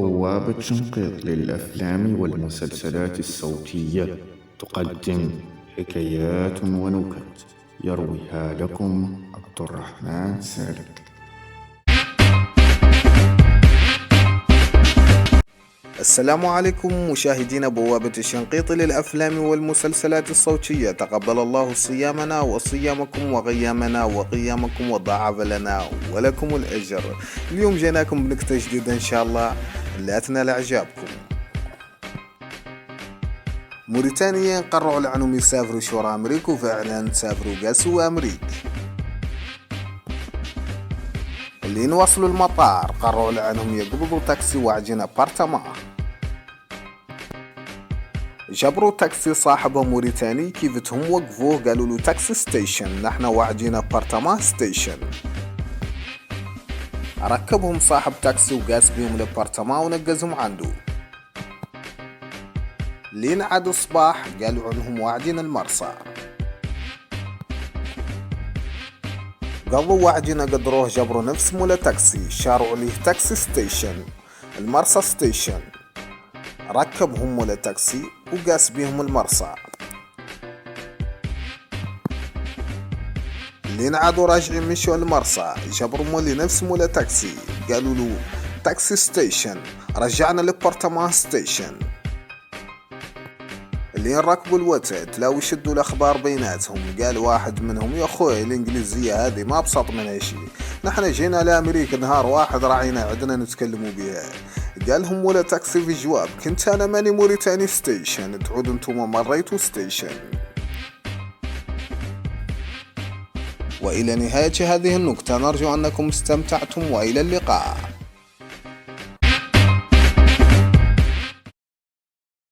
بوابة شنقيط للأفلام والمسلسلات الصوتية تقدم حكايات ونكت يرويها لكم عبد الرحمن سالك. السلام عليكم مشاهدين بوابة الشنقيط للأفلام والمسلسلات الصوتية، تقبل الله صيامنا وصيامكم وغيامنا وقيامكم وضاعف لنا ولكم الأجر. اليوم جيناكم بنكتة جديدة إن شاء الله لا تنال إعجابكم. موريتانيين قرروا لعنهم يسافروا شورى أمريكا، وفعلا سافروا قاسوا أمريكا. اللي وصلوا المطار قرروا لعنهم يقبضوا تاكسي وعجين ابارتمان. جبروا تاكسي صاحبه موريتاني، كيفتهم وقفوه قالوا له تاكسي ستيشن، نحن واعجين ابارتمان ستيشن. ركبهم صاحب تاكسي وقاس بيهم الابارتمان ونقزهم عنده. لين عاد الصباح قالوا عنهم واعدين المرسى. قضوا واعدين قدروه، جبروا نفس مولا تاكسي، شاروا عليه تاكسي ستيشن المرسى ستيشن. ركبهم مولا تاكسي وقاس بيهم المرسى. لين عادوا راجعين مشوا المرسى، جبروا مولي نفس مولا تاكسي، قالوا له تاكسي ستيشن، رجعنا لابارتمان ستيشن. اللي ركبوا الوتد تلاو يشدوا الاخبار بيناتهم. قال واحد منهم يا اخوي الانجليزيه هذه ما ابسط منها شيء، نحن جينا لامريكا نهار واحد راعينا عندنا نتكلموا بها. قالهم ولا تاكسي في جواب، كنت انا ماني موريتاني ستيشن، تعود انتم مريتوا ستيشن. والى نهايه هذه النكته نرجو انكم استمتعتم، والى اللقاء.